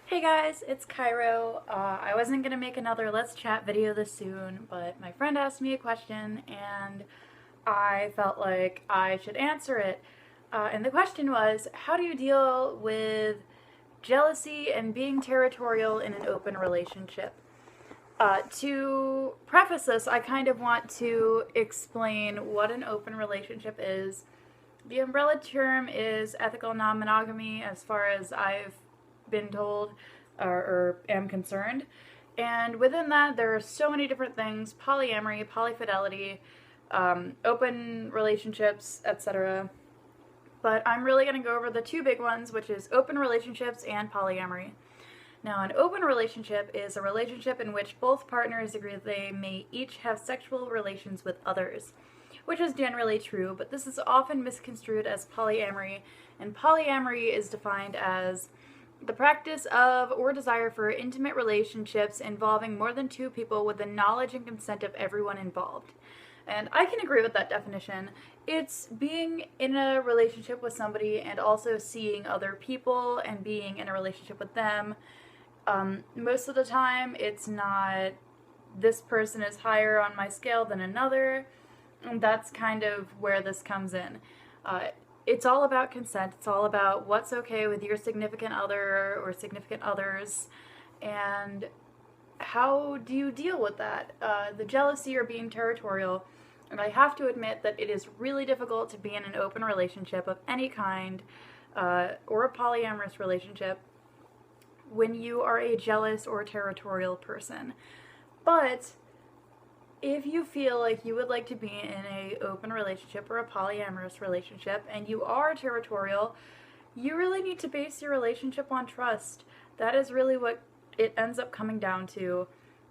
Hey guys, it's Cairo. I wasn't gonna make another Let's Chat video this soon, but my friend asked me a question and I felt like I should answer it. And the question was, how do you deal with jealousy and being territorial in an open relationship? To preface this, I kind of want to explain what an open relationship is. The umbrella term is ethical non-monogamy as far as I've been told or am concerned. And within that, there are so many different things: polyamory, polyfidelity, open relationships, etc. But I'm really going to go over the two big ones, which is open relationships and polyamory. Now, an open relationship is a relationship in which both partners agree that they may each have sexual relations with others, which is generally true, but this is often misconstrued as polyamory, and polyamory is defined as the practice of or desire for intimate relationships involving more than two people with the knowledge and consent of everyone involved. And I can agree with that definition. It's being in a relationship with somebody and also seeing other people and being in a relationship with them. Most of the time, it's not this person is higher on my scale than another. And that's kind of where this comes in. It's all about consent. It's all about what's okay with your significant other or significant others, and how do you deal with that? The jealousy or being territorial. And I have to admit that it is really difficult to be in an open relationship of any kind, or a polyamorous relationship, when you are a jealous or territorial person. But if you feel like you would like to be in a open relationship or a polyamorous relationship and you are territorial, you really need to base your relationship on trust. That is really what it ends up coming down to.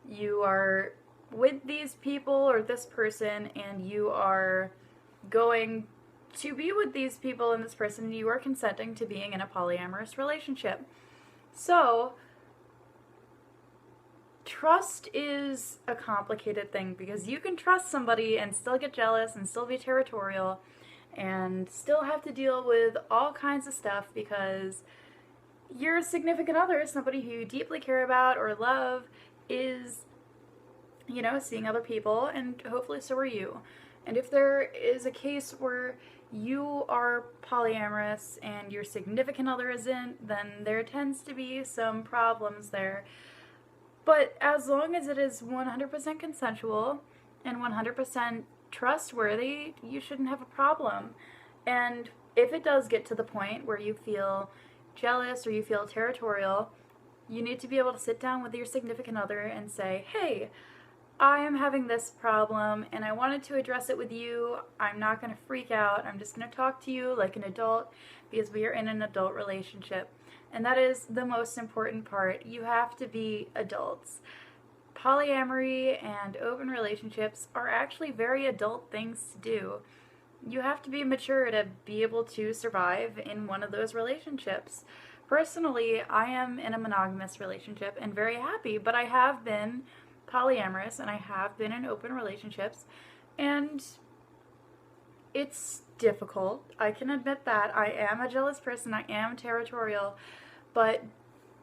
You are with these people or this person, and you are going to be with these people and this person, and you are consenting to being in a polyamorous relationship. So, trust is a complicated thing because you can trust somebody and still get jealous and still be territorial and still have to deal with all kinds of stuff because your significant other, somebody who you deeply care about or love, is, seeing other people, and hopefully so are you. And if there is a case where you are polyamorous and your significant other isn't, then there tends to be some problems there. But as long as it is 100% consensual and 100% trustworthy, you shouldn't have a problem. And if it does get to the point where you feel jealous or you feel territorial, you need to be able to sit down with your significant other and say, hey, I am having this problem and I wanted to address it with you. I'm not going to freak out. I'm just going to talk to you like an adult because we are in an adult relationship. And that is the most important part. You have to be adults. Polyamory and open relationships are actually very adult things to do. You have to be mature to be able to survive in one of those relationships. Personally, I am in a monogamous relationship and very happy, but I have been polyamorous and I have been in open relationships, and it's difficult. I can admit that. I am a jealous person. I am territorial, but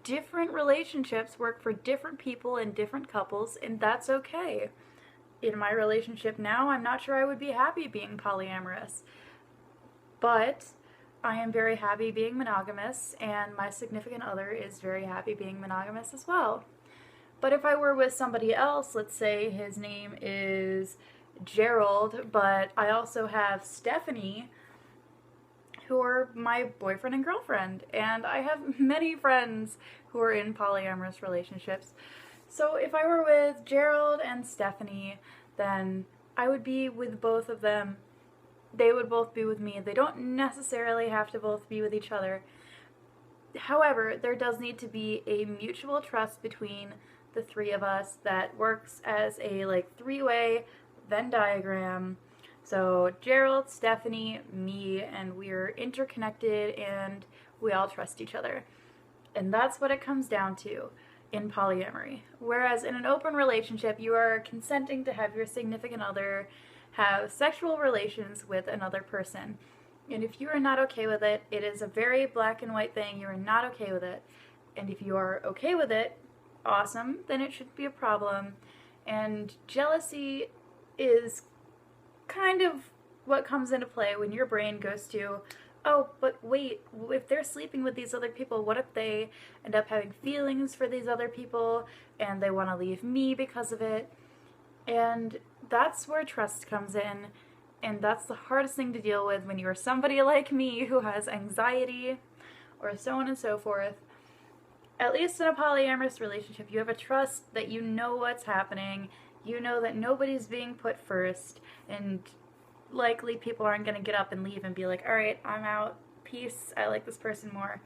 different relationships work for different people and different couples, and that's okay. In my relationship now, I'm not sure I would be happy being polyamorous, but I am very happy being monogamous, and my significant other is very happy being monogamous as well. But if I were with somebody else, let's say his name is Gerald, but I also have Stephanie, who are my boyfriend and girlfriend, and I have many friends who are in polyamorous relationships. So if I were with Gerald and Stephanie, then I would be with both of them. They would both be with me. They don't necessarily have to both be with each other. However, there does need to be a mutual trust between the three of us that works as a three-way Venn diagram. So Gerald, Stephanie, me, and we're interconnected and we all trust each other. And that's what it comes down to in polyamory. Whereas in an open relationship, you are consenting to have your significant other have sexual relations with another person. And if you are not okay with it, it is a very black and white thing. You are not okay with it. And if you are okay with it, awesome, then it shouldn't be a problem. And jealousy is kind of what comes into play when your brain goes to, oh, but wait, if they're sleeping with these other people, what if they end up having feelings for these other people and they want to leave me because of it? And that's where trust comes in. And that's the hardest thing to deal with when you're somebody like me who has anxiety or so on and so forth. At least in a polyamorous relationship, you have a trust that you know what's happening, you know that nobody's being put first, and likely people aren't going to get up and leave and be like, alright, I'm out, peace, I like this person more.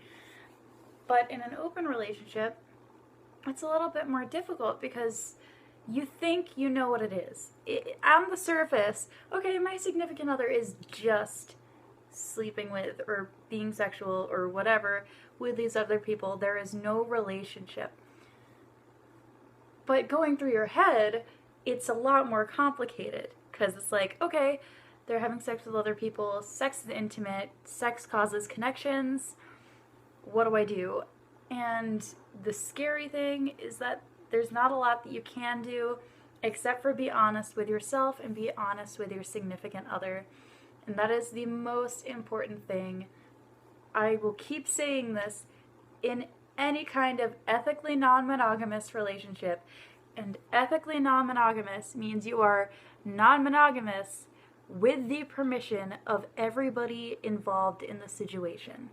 But in an open relationship, it's a little bit more difficult because you think you know what it is. On the surface, okay, my significant other is just sleeping with or being sexual or whatever with these other people. There is no relationship. But going through your head, it's a lot more complicated because it's like, okay, they're having sex with other people, sex is intimate, sex causes connections, what do I do? And the scary thing is that there's not a lot that you can do except for be honest with yourself and be honest with your significant other. And that is the most important thing. I will keep saying this in any kind of ethically non-monogamous relationship. And ethically non-monogamous means you are non-monogamous with the permission of everybody involved in the situation.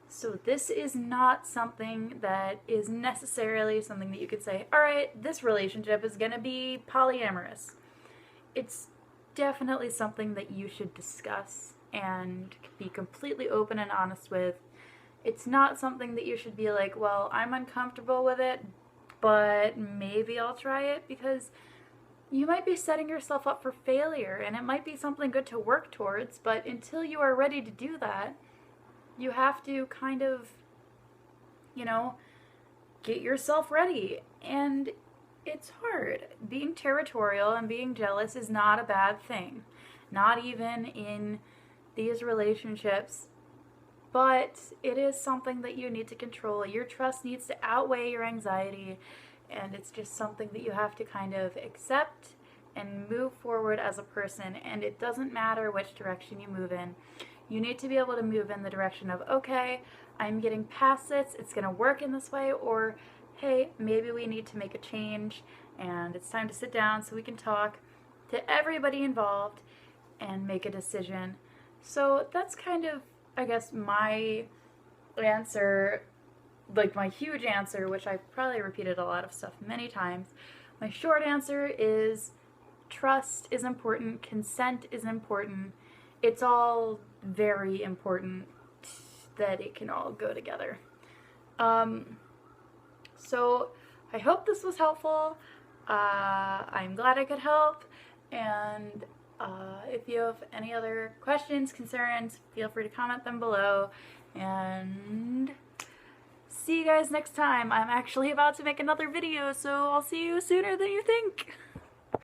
So this is not something that is necessarily something that you could say, alright, this relationship is going to be polyamorous. It's definitely something that you should discuss and be completely open and honest with. It's not something that you should be like, well, I'm uncomfortable with it, but maybe I'll try it, because you might be setting yourself up for failure, and it might be something good to work towards, but until you are ready to do that, you have to kind of, get yourself ready. And it's hard. Being territorial and being jealous is not a bad thing. Not even in these relationships. But it is something that you need to control. Your trust needs to outweigh your anxiety. And it's just something that you have to kind of accept and move forward as a person. And it doesn't matter which direction you move in. You need to be able to move in the direction of, okay, I'm getting past this, it's going to work in this way, or hey, maybe we need to make a change and it's time to sit down so we can talk to everybody involved and make a decision. So that's kind of, I guess, my answer, like my huge answer, which I've probably repeated a lot of stuff many times. My short answer is trust is important, consent is important. It's all very important that it can all go together. So I hope this was helpful. I'm glad I could help. And if you have any other questions, concerns, feel free to comment them below. And see you guys next time. I'm actually about to make another video, so I'll see you sooner than you think.